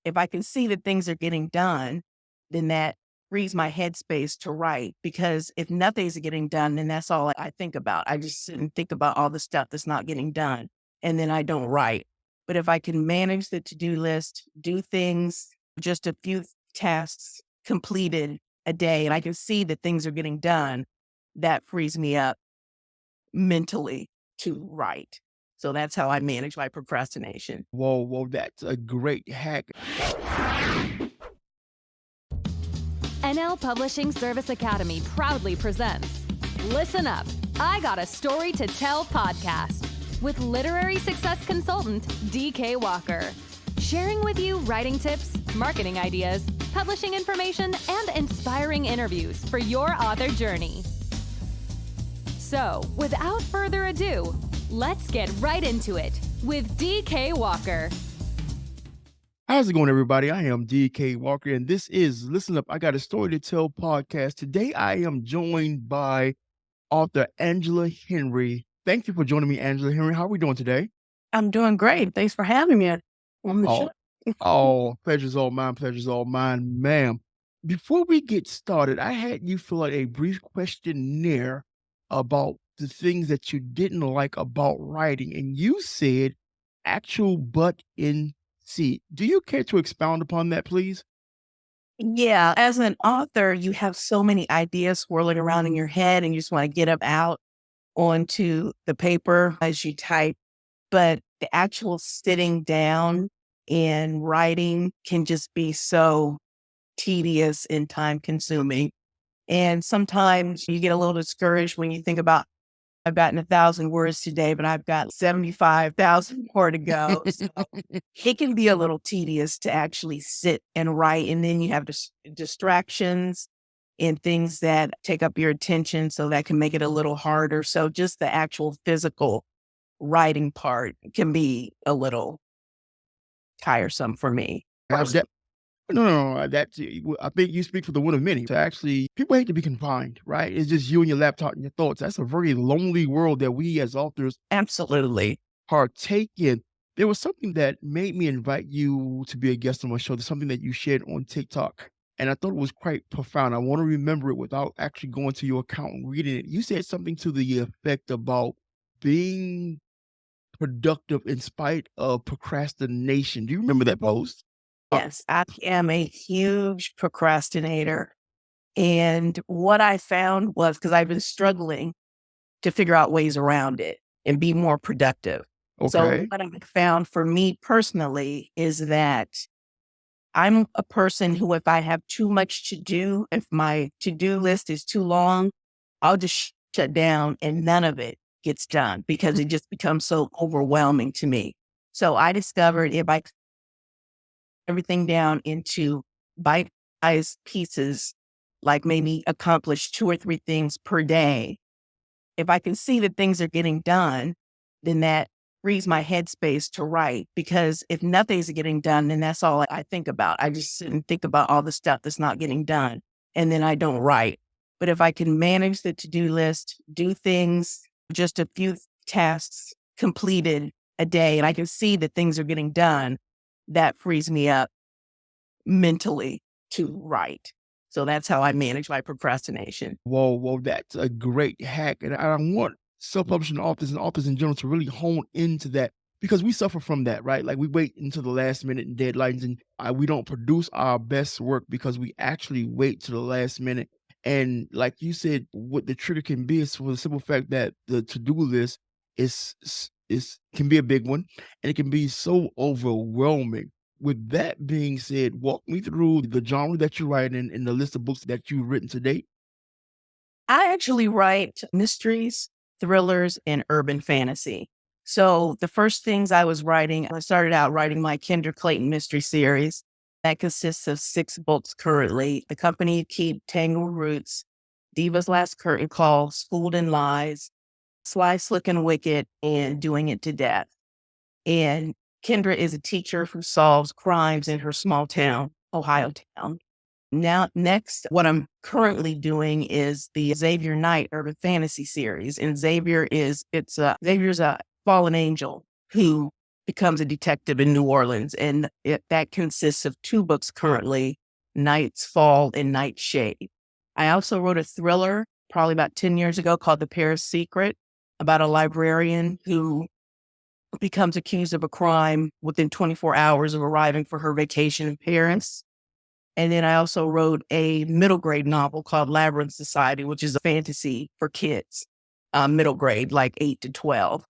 if I can see that things are getting done, then that frees my headspace to write. Because if nothing's getting done, then that's all I think about. I just sit and think about all the stuff that's not getting done, and then I don't write. But if I can manage the to-do list, do things, just a few tasks completed a day, and I can see that things are getting done, that frees me up mentally to write. So that's how I manage my procrastination. Whoa, that's a great hack. NL Publishing Service Academy proudly presents Listen Up, I Got a Story to Tell podcast with literary success consultant DK Walker, sharing with you writing tips, marketing ideas, publishing information, and inspiring interviews for your author journey. So, without further ado, let's get right into it with DK Walker. How's it going, everybody? I am DK Walker, and this is Listen Up, I Got a Story to Tell podcast. Today, I am joined by author Angela Henry. Thank you for joining me, Angela Henry. How are we doing today? I'm doing great. Thanks for having me on the Oh, show. pleasure's all mine, ma'am. Before we get started, I had you fill out a brief questionnaire about the things that you didn't like about writing, and you said actual butt in seat. Do you care to expound upon that, please? Yeah, as an author, you have so many ideas swirling around in your head, and you just want to get them out onto the paper as you type. But the actual sitting down and writing can just be so tedious and time consuming. And sometimes you get a little discouraged when you think about, I've gotten 1,000 words today, but I've got 75,000 more to go. So it can be a little tedious to actually sit and write. And then you have distractions and things that take up your attention. So that can make it a little harder. So just the actual physical writing part can be a little tiresome for me. No. That's, I think you speak for the one of many. To actually, people hate to be confined, right? It's just you and your laptop and your thoughts. That's a very lonely world that we as authors Absolutely. partake in. There was something that made me invite you to be a guest on my show. There's something that you shared on TikTok, and I thought it was quite profound. I want to remember it without actually going to your account and reading it. You said something to the effect about being productive in spite of procrastination. Do you remember that post? Yes, I am a huge procrastinator. And what I found was, because I've been struggling to figure out ways around it and be more productive. So Okay. what I found for me personally is that I'm a person who, if I have too much to do, if my to-do list is too long, I'll just shut down and none of it gets done because it just becomes so overwhelming to me. So I discovered if I everything down into bite-sized pieces, like maybe accomplish 2 or 3 things per day. If I can see that things are getting done, then that frees my headspace to write. Because if nothing's getting done, then that's all I think about. I just sit and think about all the stuff that's not getting done, and then I don't write. But if I can manage the to-do list, do things, just a few tasks completed a day, and I can see that things are getting done, that frees me up mentally to write. So that's how I manage my procrastination. Whoa, that's a great hack. And I want self-publishing authors and authors in general to really hone into that because we suffer from that, right? Like we wait until the last minute and deadlines and we don't produce our best work because we actually wait to the last minute. And like you said, what the trigger can be is for the simple fact that the to-do list is can be a big one and it can be so overwhelming. With that being said, walk me through the genre that you write in and the list of books that you've written to date. I actually write mysteries, thrillers, and urban fantasy. So the first things I was writing, I started out writing my Kinder Clayton mystery series. That consists of 6 books currently. The Company You Keep, Tangled Roots, Diva's Last Curtain Call, Schooled in Lies, Sly, Slick, and Wicked, and Doing It to Death. And Kendra is a teacher who solves crimes in her small town, Ohio town. Now, next, what I'm currently doing is the Xavier Knight Urban Fantasy series. And Xavier's a fallen angel who becomes a detective in New Orleans. And that consists of 2 books currently, Night's Fall and Nightshade. I also wrote a thriller probably about 10 years ago called The Paris Secret, about a librarian who becomes accused of a crime within 24 hours of arriving for her vacation in Paris. And then I also wrote a middle grade novel called Labyrinth Society, which is a fantasy for kids, middle grade, like 8 to 12,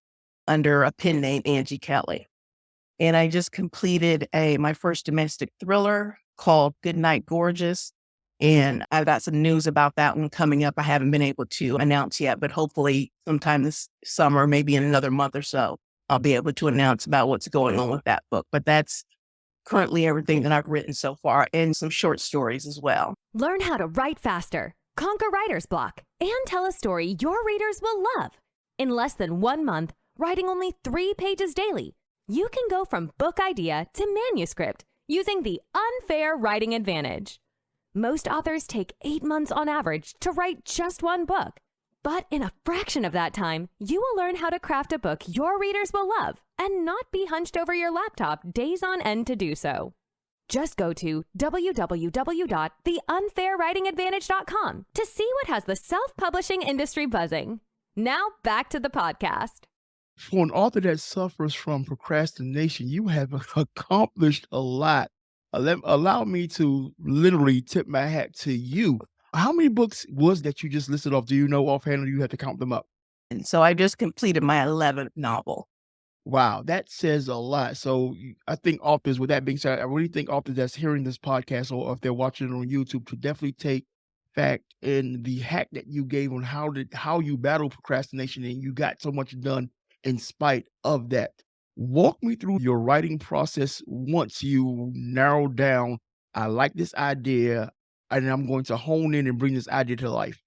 under a pen name Angie Kelly. And I just completed my first domestic thriller called Goodnight Gorgeous. And I've got some news about that one coming up. I haven't been able to announce yet, but hopefully sometime this summer, maybe in another month or so, I'll be able to announce about what's going on with that book. But that's currently everything that I've written so far, and some short stories as well. Learn how to write faster, conquer writer's block, and tell a story your readers will love. In less than 1 month, writing only 3 pages daily, you can go from book idea to manuscript using the unfair writing advantage. Most authors take 8 months on average to write just 1 book. But in a fraction of that time, you will learn how to craft a book your readers will love and not be hunched over your laptop days on end to do so. Just go to www.theunfairwritingadvantage.com to see what has the self-publishing industry buzzing. Now back to the podcast. For an author that suffers from procrastination, you have accomplished a lot. Allow me to literally tip my hat to you. How many books was that you just listed off? Do you know offhand, or do you have to count them up? And so I just completed my 11th novel. Wow, that says a lot. So I think authors, with that being said, I really think authors that's hearing this podcast, or if they're watching it on YouTube, to definitely take fact in the hack that you gave on how you battle procrastination, and you got so much done in spite of that. Walk me through your writing process once you narrow down, I like this idea, and I'm going to hone in and bring this idea to life.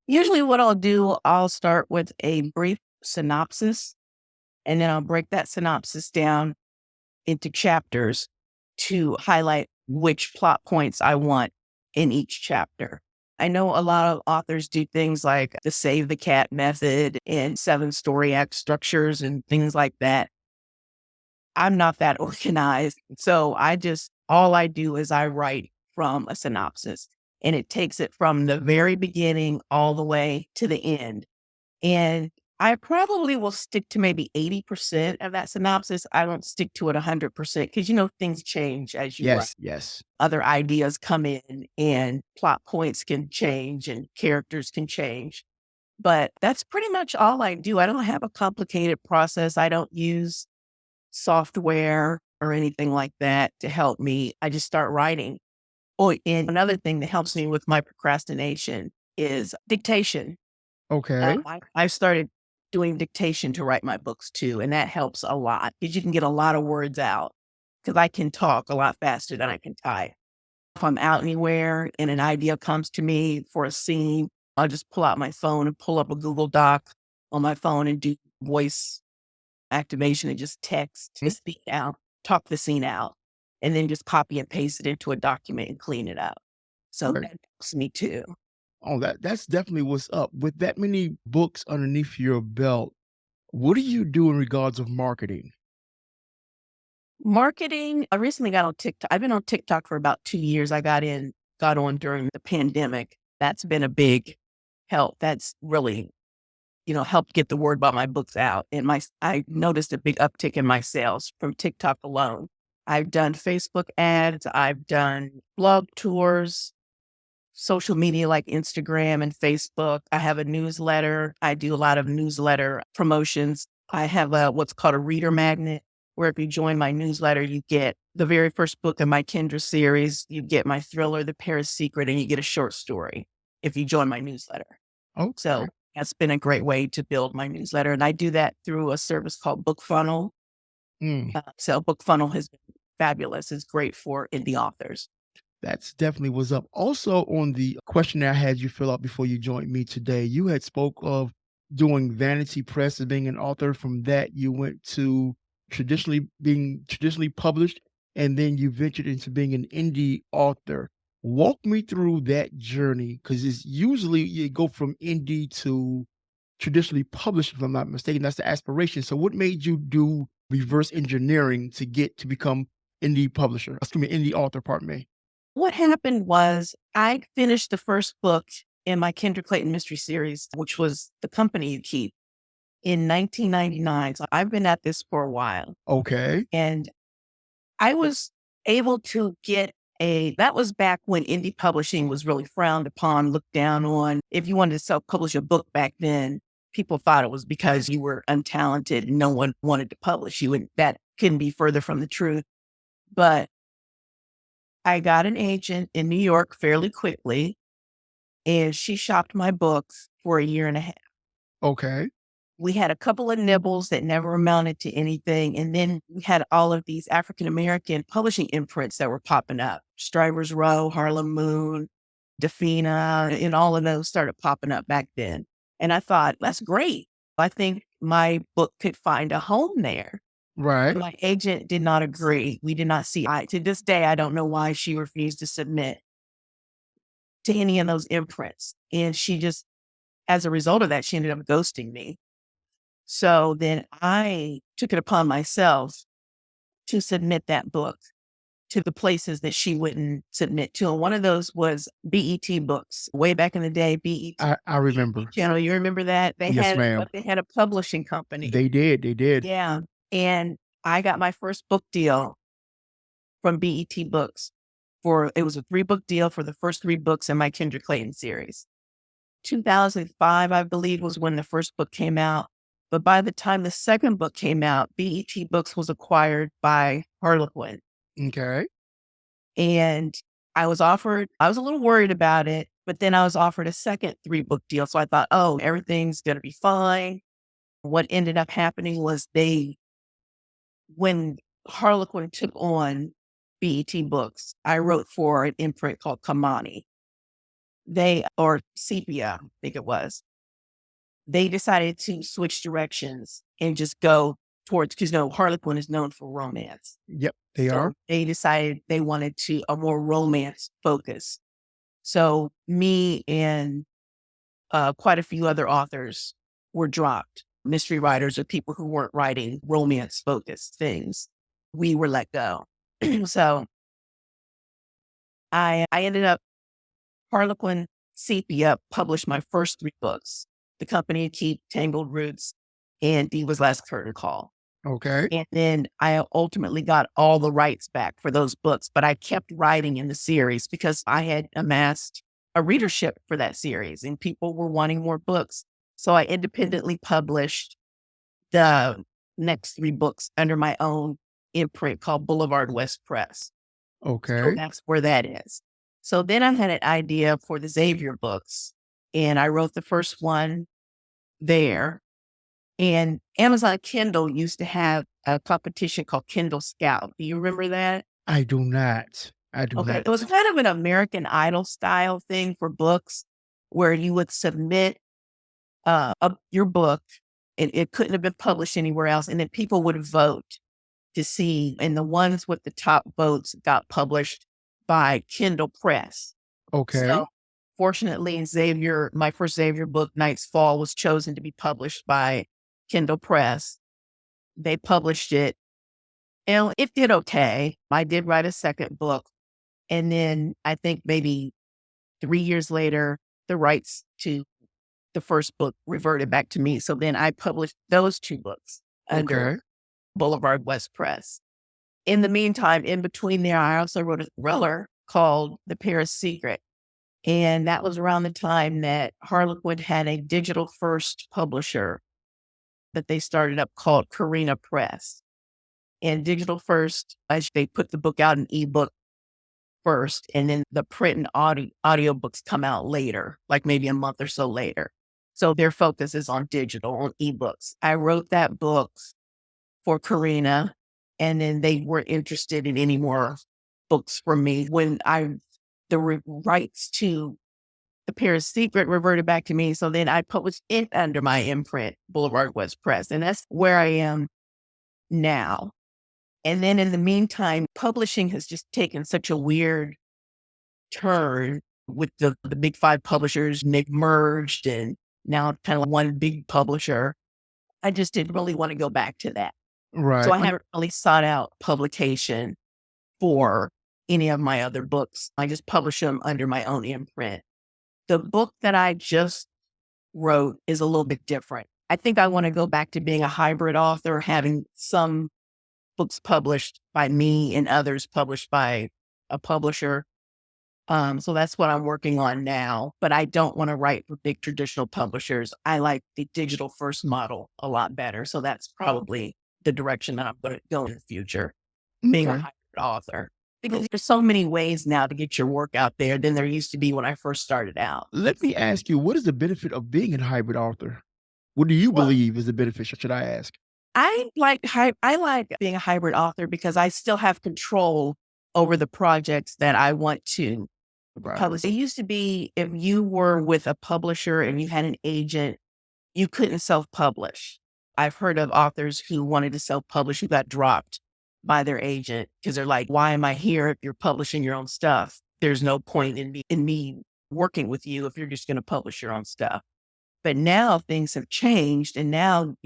Usually what I'll do, I'll start with a brief synopsis, and then I'll break that synopsis down into chapters to highlight which plot points I want in each chapter. I know a lot of authors do things like the Save the Cat method and 7-story act structures and things like that. I'm not that organized. So all I do is I write from a synopsis, and it takes it from the very beginning all the way to the end. And I probably will stick to maybe 80% of that synopsis. I don't stick to it 100% because, things change as you write. Yes. Other ideas come in and plot points can change and characters can change. But that's pretty much all I do. I don't have a complicated process. I don't use software or anything like that to help me. I just start writing. Oh, and another thing that helps me with my procrastination is dictation. Okay. I started doing dictation to write my books too, and that helps a lot because you can get a lot of words out, because I can talk a lot faster than I can type. If I'm out anywhere and an idea comes to me for a scene, I'll just pull out my phone and pull up a Google Doc on my phone and do voice activation and just text the scene out, talk the scene out, and then just copy and paste it into a document and clean it up. So Right. that helps me too. Oh, that's definitely what's up. With that many books underneath your belt, what do you do in regards of marketing? Marketing, I recently got on TikTok. I've been on TikTok for about 2 years. I got on during the pandemic. That's been a big help. That's really, helped get the word about my books out. And I noticed a big uptick in my sales from TikTok alone. I've done Facebook ads. I've done blog tours, social media like Instagram and Facebook. I have a newsletter. I do a lot of newsletter promotions. I have what's called a reader magnet, where if you join my newsletter, you get the very first book in my Kindle series, you get my thriller, The Paris Secret, and you get a short story if you join my newsletter. So Okay. that's been a great way to build my newsletter. And I do that through a service called BookFunnel. Mm, So BookFunnel has been fabulous. It's great for indie authors. that's definitely what's up. Also, on the questionnaire I had you fill out before you joined me today, you had spoke of doing vanity press and being an author. From that, you went to being traditionally published, and then you ventured into being an indie author. Walk me through that journey, because it's usually you go from indie to traditionally published, if I'm not mistaken. That's the aspiration. So what made you do reverse engineering to get to become indie author, pardon me. What happened was I finished the first book in my Kendra Clayton mystery series, which was The Company You Keep, in 1999. So I've been at this for a while. Okay. And I was able to get that was back when indie publishing was really frowned upon, looked down on. If you wanted to self-publish a book back then, people thought it was because you were untalented and no one wanted to publish you. And that couldn't be further from the truth. But I got an agent in New York fairly quickly, and she shopped my books for a year and a half. Okay. We had a couple of nibbles that never amounted to anything. And then we had all of these African American publishing imprints that were popping up. Strivers Row, Harlem Moon, Defina, and all of those started popping up back then. And I thought, that's great. I think my book could find a home there. Right. My agent did not agree. We did not see eye. To this day, I don't know why she refused to submit to any of those imprints. And she just, as a result of that, she ended up ghosting me. So then I took it upon myself to submit that book to the places that she wouldn't submit to. And one of those was BET Books. Way back in the day, BET I remember. channel. You remember that? Yes, ma'am. They had a publishing company. They did. Yeah. And I got my first book deal from BET Books it was a 3-book deal for the first 3 books in my Kendra Clayton series. 2005, I believe, was when the first book came out. But by the time the second book came out, BET Books was acquired by Harlequin. Okay. And I was a little worried about it, but then I was offered a second 3-book deal. So I thought, oh, everything's going to be fine. What ended up happening was when Harlequin took on BET Books, I wrote for an imprint called Kamani. Or Sepia, I think it was. They decided to switch directions and just go towards, because Harlequin is known for romance. Yep, they are. They decided they wanted a more romance focus. So me and quite a few other authors were dropped. Mystery writers or people who weren't writing romance focused things. We were let go. So I ended up, Harlequin Sepia published my first 3 books. The Company You Keep, Tangled Roots, and Diva's Last Curtain Call. Okay. And then I ultimately got all the rights back for those books, but I kept writing in the series because I had amassed a readership for that series and people were wanting more books. So I independently published the next 3 books under my own imprint called Boulevard West Press. Okay. So that's where that is. So then I had an idea for the Xavier books, and I wrote the first one there. And Amazon Kindle used to have a competition called Kindle Scout. Do you remember that? I do not. Okay. It was kind of an American Idol style thing for books where you would submit your book, and it couldn't have been published anywhere else. And then people would vote to see, and the ones with the top votes got published by Kindle Press. Okay. So fortunately, my first Xavier book, Night's Fall, was chosen to be published by Kindle Press. They published it, and it did okay. I did write a second book. And then I think maybe 3 years later, the rights to the first book reverted back to me. So then I published those 2 books under Boulevard West Press. In the meantime, in between there, I also wrote a thriller called The Paris Secret. And that was around the time that Harlequin had a digital first publisher that they started up called Carina Press. And digital first, they put the book out in ebook first, and then the print and audio books come out later, like maybe a month or so later. So their focus is on digital, on ebooks. I wrote that book for Carina, and then they weren't interested in any more books from me. When the rights to The Paris Secret reverted back to me, so then I published it under my imprint, Boulevard West Press, and that's where I am now. And then in the meantime, publishing has just taken such a weird turn with the big 5 publishers, and they've merged, and now it's kind of one big publisher. I just didn't really want to go back to that. So Right. I haven't really sought out publication for any of my other books. I just publish them under my own imprint. The book that I just wrote is a little bit different. I think I want to go back to being a hybrid author, having some books published by me and others published by a publisher. So that's what I'm working on now, but I don't want to write for big traditional publishers. I like the digital first model a lot better. So that's probably the direction that I'm going to go in the future, being a Okay. hybrid author. Because there's so many ways now to get your work out there than there used to be when I first started out. Let me ask you, what is the benefit of being a hybrid author? What do you Well, believe is the benefit, should I ask? I like being a hybrid author because I still have control over the projects that I want to Right. publish. It used to be if you were with a publisher and you had an agent, you couldn't self-publish. I've heard of authors who wanted to self-publish who got dropped by their agent because they're like, why am I here if you're publishing your own stuff? There's no point in me working with you if you're just going to publish your own stuff. But now things have changed and now,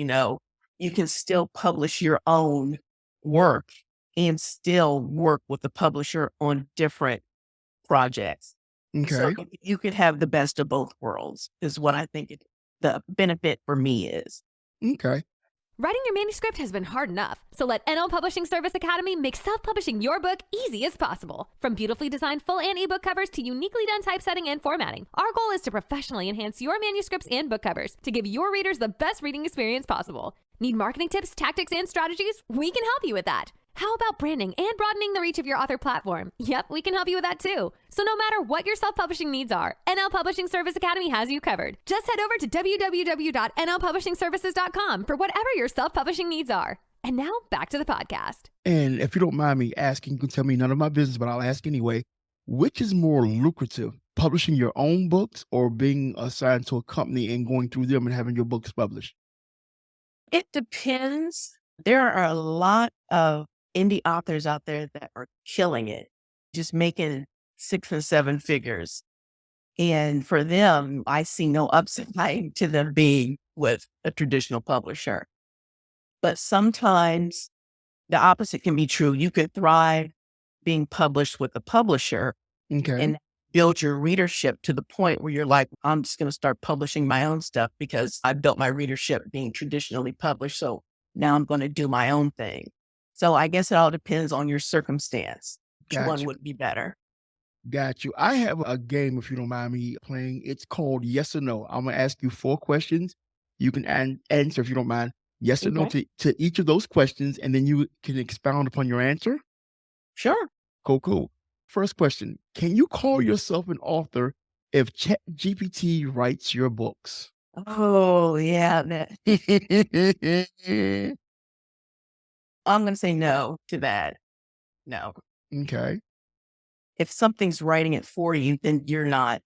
you can still publish your own work and still work with the publisher on different projects. So Okay. you could have the best of both worlds is what I think the benefit for me is. Okay. Writing your manuscript has been hard enough, so let NL Publishing Service Academy make self-publishing your book easy as possible. From beautifully designed full and ebook covers to uniquely done typesetting and formatting, our goal is to professionally enhance your manuscripts and book covers to give your readers the best reading experience possible. Need marketing tips, tactics, and strategies? We can help you with that. How about branding and broadening the reach of your author platform? Yep, we can help you with that too. So no matter what your self-publishing needs are, NL Publishing Service Academy has you covered. Just head over to www.nlpublishingservices.com for whatever your self-publishing needs are. And now back to the podcast. And if you don't mind me asking, you can tell me, none of my business, but I'll ask anyway. Which is more lucrative, publishing your own books or being assigned to a company and going through them and having your books published? It depends. There are a lot of indie authors out there that are killing it, just making 6 and 7 figures. And for them, I see no upside to them being with a traditional publisher. But sometimes the opposite can be true. You could thrive being published with a publisher Okay. and build your readership to the point where you're like, I'm just going to start publishing my own stuff because I built my readership being traditionally published. So now I'm going to do my own thing. So I guess it all depends on your circumstance. Which one Gotcha. would be better? Got you. I have a game, if you don't mind me playing. It's called Yes or No. I'm going to ask you 4 questions. You can answer, if you don't mind, yes or no Okay, to each of those questions, and then you can expound upon your answer. sure. Cool, cool. First question. Can you call yourself an author if ChatGPT writes your books? Oh, yeah. I'm going to say no to that. No. Okay. If something's writing it for you, then you're not.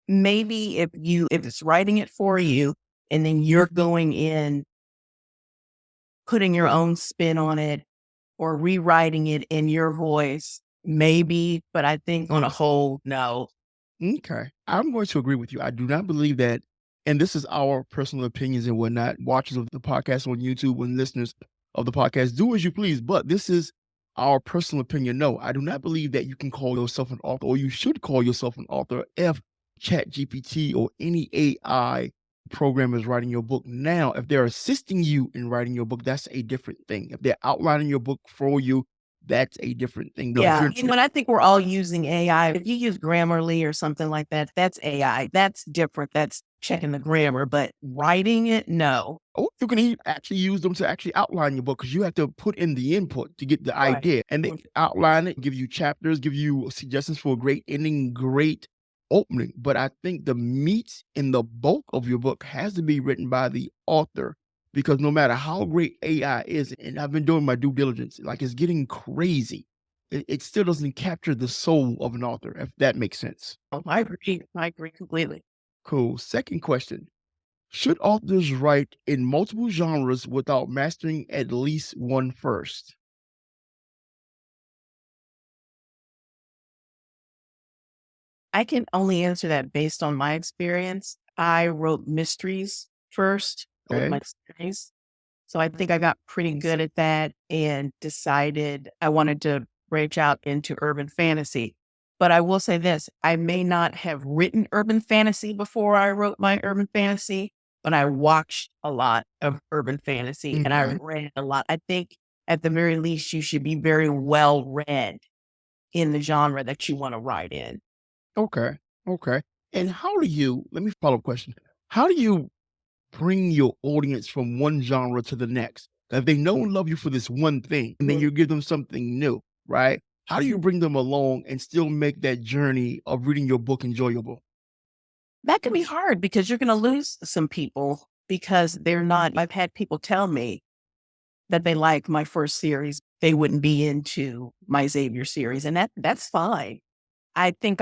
Maybe if it's writing it for you and then you're going in, putting your own spin on it or rewriting it in your voice, maybe, but I think on a whole, no. Okay. I'm going to agree with you. I do not believe that, and this is our personal opinions and whatnot, watchers of the podcast on YouTube and listeners of the podcast, do as you please, but this is our personal opinion. No, I do not believe that you can call yourself an author, or you should call yourself an author, if ChatGPT or any AI program is writing your book. Now, if they're assisting you in writing your book, that's a different thing. If they're outlining your book for you, that's a different thing. But if Yeah. you're And I think we're all using AI. If you use Grammarly or something like that, that's AI. That's different. That's checking the grammar, but writing it, no. or you can actually use them to actually outline your book, because you have to put in the input to get the Right. idea, and they outline it, give you chapters, give you suggestions for a great ending, great opening. But I think the meat and the bulk of your book has to be written by the author, because no matter how great AI is, and I've been doing my due diligence, like, it's getting crazy, it still doesn't capture the soul of an author, if that makes sense. Oh, I agree. I agree completely. Cool. Second question. Should authors write in multiple genres without mastering at least one first? I can only answer that based on my experience. I wrote mysteries first with Okay. my series. So I think I got pretty good at that and decided I wanted to branch out into urban fantasy. But I will say this, I may not have written urban fantasy before I wrote my urban fantasy, but I watched a lot of urban fantasy and I Okay. read a lot. I think at the very least, you should be very well read in the genre that you want to write in. Okay. Okay. And how do you, let me follow up question. How do you bring your audience from one genre to the next? If they know and love you for this one thing, and then Mhm. you give them something new, right? How do you bring them along and still make that journey of reading your book enjoyable? That can be hard because you're going to lose some people because they're not. I've had people tell me that they like my first series, they wouldn't be into my Xavier series, and that's fine. I think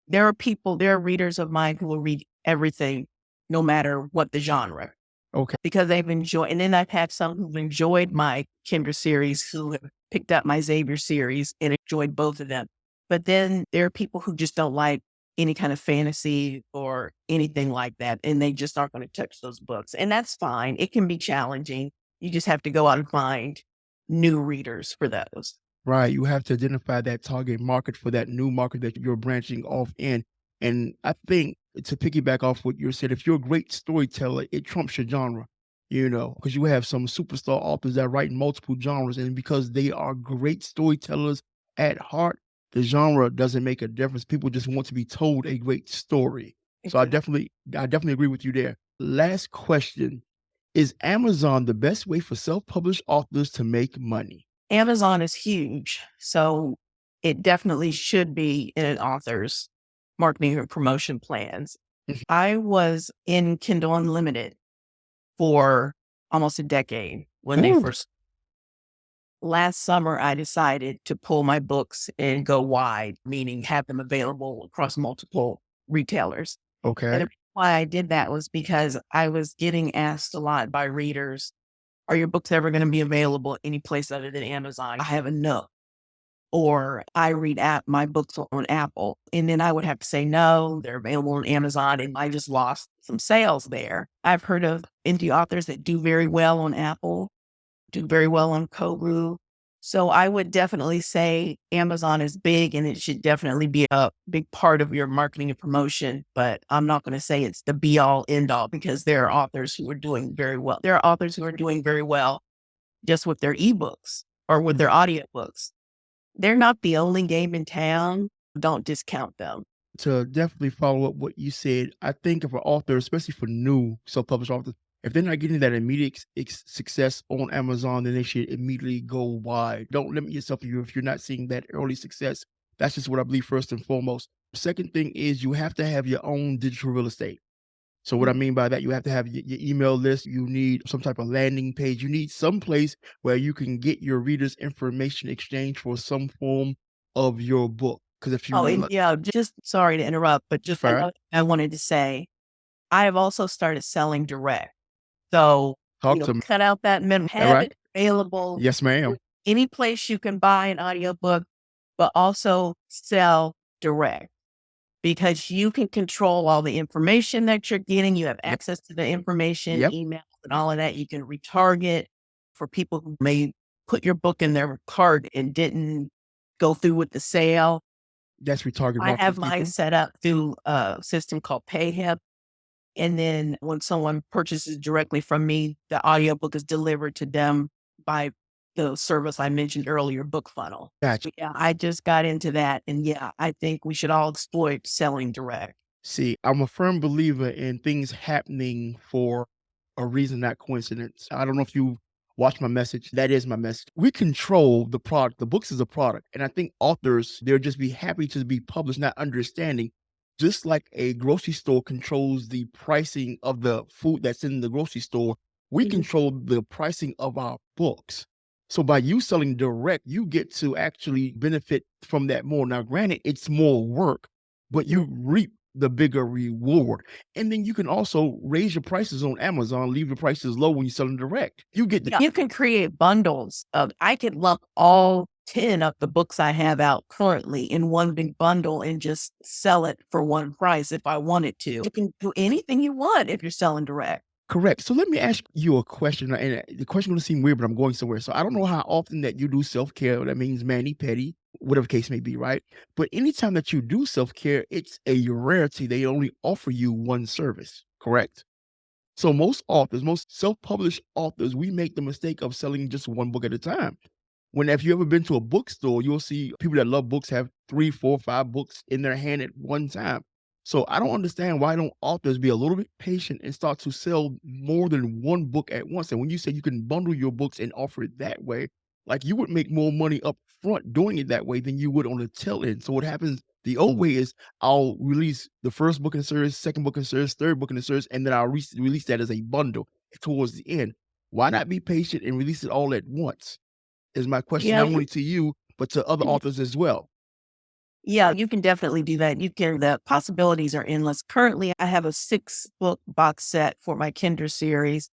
there are readers of mine who will read everything, no matter what the genre, Okay. because they've enjoyed. And then I've had some who've enjoyed my Kindred series who have picked up my Xavier series and enjoyed both of them. But then there are people who just don't like any kind of fantasy or anything like that, and they just aren't going to touch those books. And that's fine. It can be challenging. You just have to go out and find new readers for those. Right. You have to identify that target market for that new market that you're branching off in. And I think to piggyback off what you said, if you're a great storyteller, it trumps your genre, because you have some superstar authors that write in multiple genres. And because they are great storytellers at heart, the genre doesn't make a difference. People just want to be told a great story. So I definitely agree with you there. Last question. Is Amazon the best way for self-published authors to make money? Amazon is huge, so it definitely should be in an author's marketing and promotion plans. I was in Kindle Unlimited for almost a decade when they Ooh, first last summer, I decided to pull my books and go wide, meaning have them available across multiple retailers. And okay. the reason why I did that was because I was getting asked a lot by readers, are your books ever going to be available any place other than Amazon? I have a no. Or I read my books on Apple. And then I would have to say, no, they're available on Amazon. And I just lost some sales there. I've heard of indie authors that do very well on Apple, do very well on Kobo. So I would definitely say Amazon is big and it should definitely be a big part of your marketing and promotion. But I'm not going to say it's the be all end all because there are authors who are doing very well. There are authors who are doing very well just with their ebooks or with their audiobooks. They're not the only game in town. Don't discount them. To definitely follow up what you said, I think if an author, especially for new self-published authors, if they're not getting that immediate success on Amazon, then they should immediately go wide. Don't limit yourself if you're not seeing that early success. That's just what I believe first and foremost. Second thing is you have to have your own digital real estate. So what I mean by that, you have to have your email list. You need some type of landing page. You need some place where you can get your readers' information exchanged for some form of your book. Because if Oh, and you, yeah, just sorry to interrupt, but it's just fine. another thing I wanted to say, I have also started selling direct. So, Talk to me. cut out that middle, All have right. it available Yes, ma'am. any place you can buy an audiobook, but also sell direct because you can control all the information that you're getting. You have Yep. access to the information, Yep. email, and all of that. You can retarget for people who may put your book in their cart and didn't go through with the sale. That's retarget I marketing have mine people. set up through a system called PayHip. And then when someone purchases directly from me, the audiobook is delivered to them by the service I mentioned earlier, Book Funnel. Gotcha. So yeah, I just got into that. And yeah, I think we should all exploit selling direct. See, I'm a firm believer in things happening for a reason, not coincidence. I don't know if you watch my message. That is my message. We control the product. The books is a product. And I think authors, they'll just be happy to be published, not understanding. Just like a grocery store controls the pricing of the food that's in the grocery store, we Mhm. control the pricing of our books. So by you selling direct, you get to actually benefit from that more. Now, granted, it's more work, but you reap the bigger reward. And then you can also raise your prices on Amazon, leave the prices low when you sell them direct. You get the Yeah, you can create bundles of, I could lump all 10 of the books I have out currently in one big bundle and just sell it for one price if I wanted to. You can do anything you want if you're selling direct. Correct. So let me ask you a question, and the question gonna seem weird, but I'm going somewhere. So I don't know how often that you do self-care. That means mani-pedi, whatever case may be, right? But anytime that you do self-care, it's a rarity. They only offer you one service, correct? So most authors, most self-published authors, we make the mistake of selling just one book at a time. When if you ever been to a bookstore, you'll see people that love books have 3, 4, 5 books in their hand at one time. So I don't understand why don't authors be a little bit patient and start to sell more than one book at once. And when you say you can bundle your books and offer it that way, like you would make more money up front doing it that way than you would on the tail end. So what happens the old way is I'll release the first book in the series, second book in the series, third book in the series, and then I'll release that as a bundle towards the end. Why not be patient and release it all at once? Is my question Yeah, not only to you, but to other authors as well. yeah, you can definitely do that. The possibilities are endless. Currently, I have a 6-book box set for my Kinder series.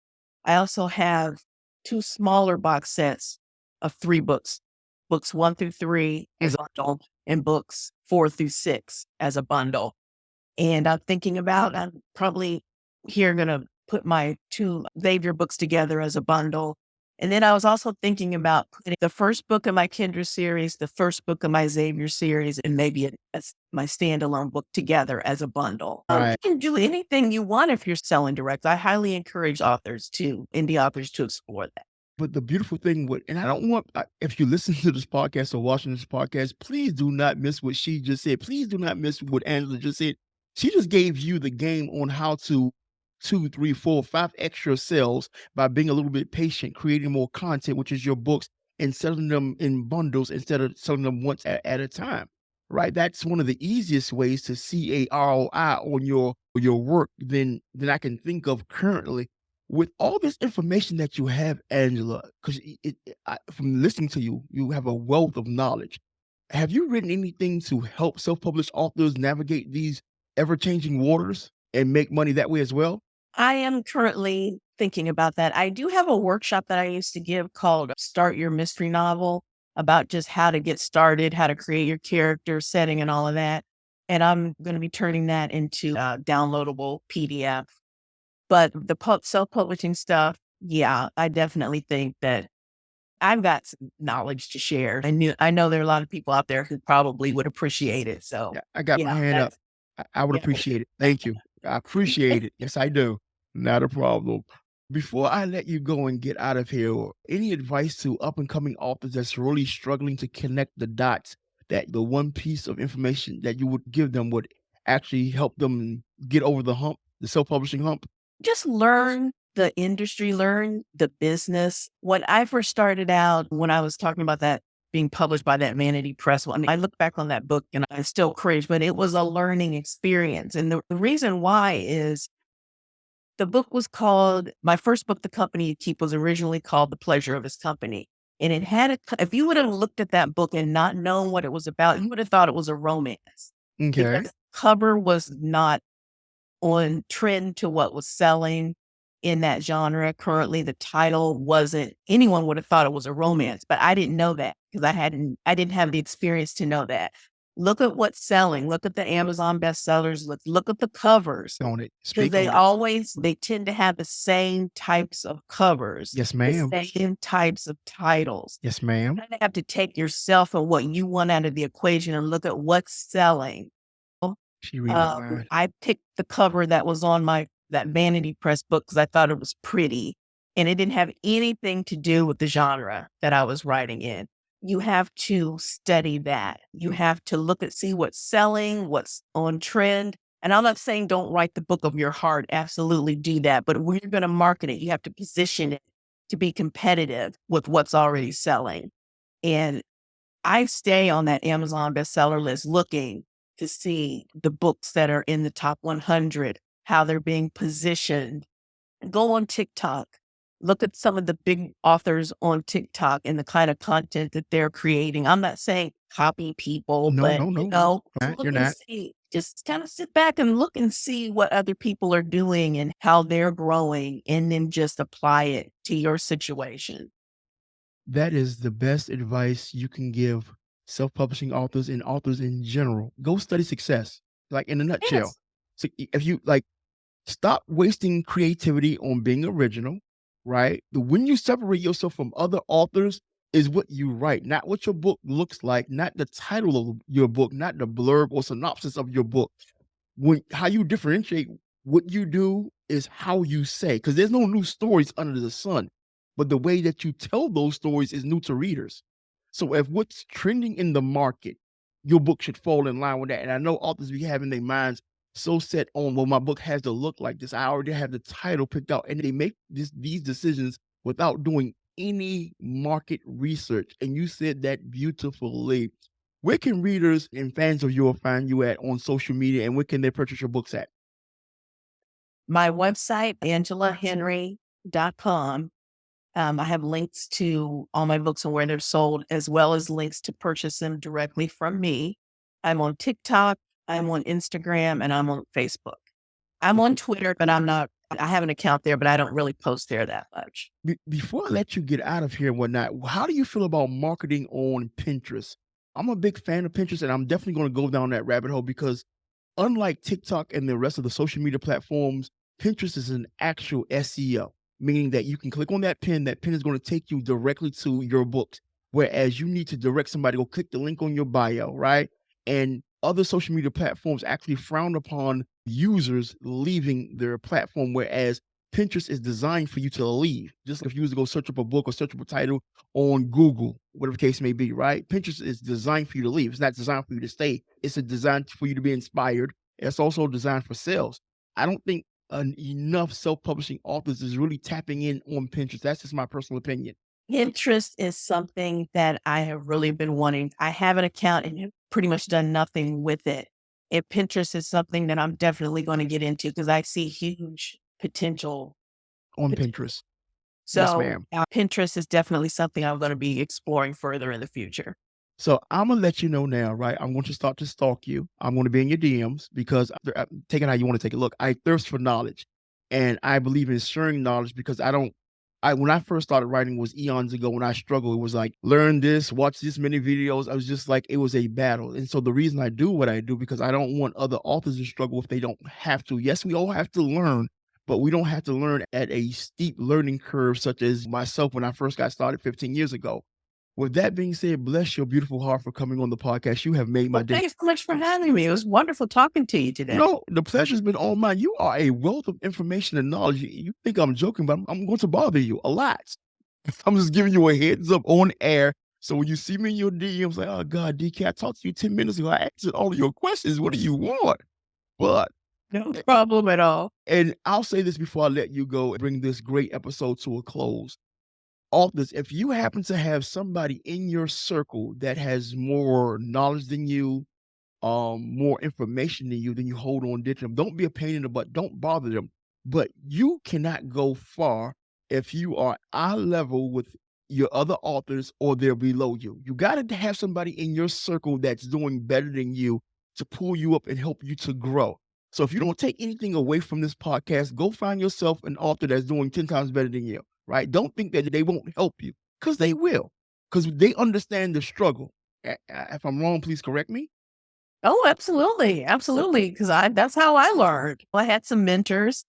I also have 2 smaller box sets of 3 books, books 1 through 3 as a bundle and books 4 through 6 as a bundle. And I'm probably here gonna put my 2 Xavier books together as a bundle. And then I was also thinking about putting the first book of my Kindred series, the first book of my Xavier series, and maybe my standalone book together as a bundle. You Right. can do anything you want if you're selling direct. I highly encourage indie authors to explore that. But the beautiful thing with and I don't want if you listen to this podcast or watching this podcast, please do not miss what she just said. Please do not miss what Angela just said. She just gave you the game on how to 2, 3, 4, 5 extra sales by being a little bit patient, creating more content, which is your books, and selling them in bundles instead of selling them once at a time. Right? That's one of the easiest ways to see a ROI on your work than I can think of currently with all this information that you have, Angela, because from listening to you, you have a wealth of knowledge. Have you written anything to help self-published authors navigate these ever-changing waters and make money that way as well? I am currently thinking about that. I do have a workshop that I used to give called Start Your Mystery Novel about just how to get started, how to create your character setting and all of that. And I'm going to be turning that into a downloadable PDF. But the self-publishing stuff, yeah, I definitely think that I've got some knowledge to share. I know there are a lot of people out there who probably would appreciate it. So Yeah, I got my yeah, hand up. that's I would yeah. appreciate it. Thank you. I appreciate it. Yes, I do. Not a problem. Before I let you go and get out of here, any advice to up and coming authors that's really struggling to connect the dots, that the one piece of information that you would give them would actually help them get over the hump, the self-publishing hump? Just learn the industry, learn the business. When I first started out, when I was talking about that being published by that Vanity Press one, I look back on that book and I still cringe, but it was a learning experience. And the reason why is the book was called, my first book, The Company You Keep, was originally called The Pleasure of His Company. And it had if you would have looked at that book and not known what it was about, you would have thought it was a romance because Okay. the cover was not on trend to what was selling in that genre. Currently, the title wasn't, anyone would have thought it was a romance, but I didn't know that because I didn't have the experience to know that. Look at what's selling. Look at the Amazon bestsellers. Look at the covers On it. because Speak on it. they tend to have the same types of covers, Yes, the ma'am. same types of titles. Yes, You ma'am. kind of have to take yourself and what you want out of the equation and look at what's selling. She read my mind. I picked the cover that was on that Vanity Press book because I thought it was pretty, and it didn't have anything to do with the genre that I was writing in. You have to study that. You have to see what's selling, what's on trend. And I'm not saying don't write the book of your heart. Absolutely do that. But when you're going to market it, you have to position it to be competitive with what's already selling. And I stay on that Amazon bestseller list looking to see the books that are in the top 100, how they're being positioned. Go on TikTok. Look at some of the big authors on TikTok and the kind of content that they're creating. I'm not saying copy people, No, but no, no. look You're and not. see. Just kind of sit back and look and see what other people are doing and how they're growing, and then just apply it to your situation. That is the best advice you can give self-publishing authors and authors in general. Go study success, like in a nutshell. Yes. So if you like Stop wasting creativity on being original, right? When you separate yourself from other authors is what you write, not what your book looks like, not the title of your book, not the blurb or synopsis of your book. How you differentiate what you do is how you say, because there's no new stories under the sun, but the way that you tell those stories is new to readers. So if what's trending in the market, your book should fall in line with that. And I know authors be having their minds so set on, well, my book has to look like this. I already have the title picked out, and they make these decisions without doing any market research. And you said that beautifully. Where can readers and fans of yours find you at on social media, and where can they purchase your books at? My website, angelahenry.com. I have links to all my books and where they're sold, as well as links to purchase them directly from me. I'm on TikTok, I'm on Instagram, and I'm on Facebook. I'm on Twitter, but I have an account there, but I don't really post there that much. Before I let you get out of here and whatnot, how do you feel about marketing on Pinterest? I'm a big fan of Pinterest, and I'm definitely going to go down that rabbit hole because unlike TikTok and the rest of the social media platforms, Pinterest is an actual SEO, meaning that you can click on that pin is going to take you directly to your books. Whereas you need to direct somebody to go click the link on your bio, right? And other social media platforms actually frown upon users leaving their platform, whereas Pinterest is designed for you to leave. Just like if you was to go search up a book or search up a title on Google, whatever the case may be, right? Pinterest is designed for you to leave. It's not designed for you to stay. It's a design for you to be inspired. It's also designed for sales. I don't think enough self-publishing authors is really tapping in on Pinterest. That's just my personal opinion. Pinterest is something that I have really been wanting. I have an account and have pretty much done nothing with it. And Pinterest is something that I'm definitely going to get into because I see huge potential On pot- Pinterest. Yes, So ma'am. Pinterest is definitely something I'm going to be exploring further in the future. So I'm gonna let you know now, right? I'm going to start to stalk you. I'm going to be in your DMs because take it how you want to take it. Look, I thirst for knowledge, and I believe in sharing knowledge because I don't. When I first started writing was eons ago when I struggled. It was like learn this, watch this many videos. I was just like it was a battle, and so the reason I do what I do because I don't want other authors to struggle if they don't have to. Yes, we all have to learn, but we don't have to learn at a steep learning curve such as myself when I first got started 15 years ago. With that being said, bless your beautiful heart for coming on the podcast. You have made my Well, day. thanks so much for having me. It was wonderful talking to you today. No, the pleasure's been all mine. You are a wealth of information and knowledge. You think I'm joking, but I'm going to bother you a lot. I'm just giving you a heads up on air. So when you see me in your DMs, like, oh God, DK, I talked to you 10 minutes ago. I answered all of your questions. What do you want? But No problem at all. and I'll say this before I let you go and bring this great episode to a close. Authors, if you happen to have somebody in your circle that has more knowledge than you, more information than you, then you hold on to them. Don't be a pain in the butt. Don't bother them. But you cannot go far if you are eye level with your other authors or they're below you. You got to have somebody in your circle that's doing better than you to pull you up and help you to grow. So if you don't take anything away from this podcast, go find yourself an author that's doing 10 times better than you, right? Don't think that they won't help you because they will, because they understand the struggle. If I'm wrong, please correct me. Oh, absolutely. Absolutely. Because that's how I learned. I had some mentors.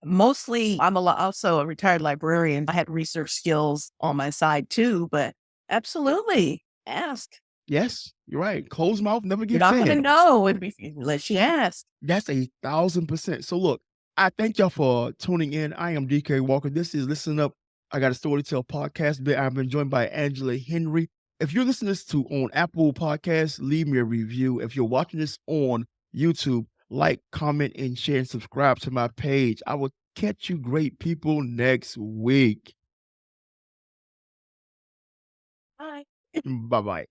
Mostly, I'm also a retired librarian. I had research skills on my side too, but absolutely ask. Yes, you're right. Closed mouth never You're get not going to fed. know unless you ask. That's 1,000%. So look, I thank y'all for tuning in. I am DK Walker. This is Listen Up. I Got a Story to Tell podcast. I've been joined by Angela Henry. If you're listening to this on Apple Podcasts, leave me a review. If you're watching this on YouTube, like, comment, and share and subscribe to my page. I will catch you great people next week. Bye. Bye-bye.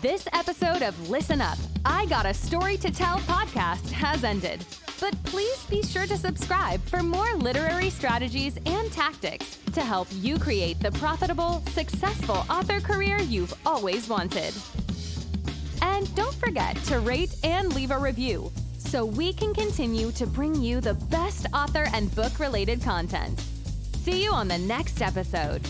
This episode of Listen Up, I Got a Story to Tell podcast has ended. But please be sure to subscribe for more literary strategies and tactics to help you create the profitable, successful author career you've always wanted. And don't forget to rate and leave a review so we can continue to bring you the best author and book-related content. See you on the next episode.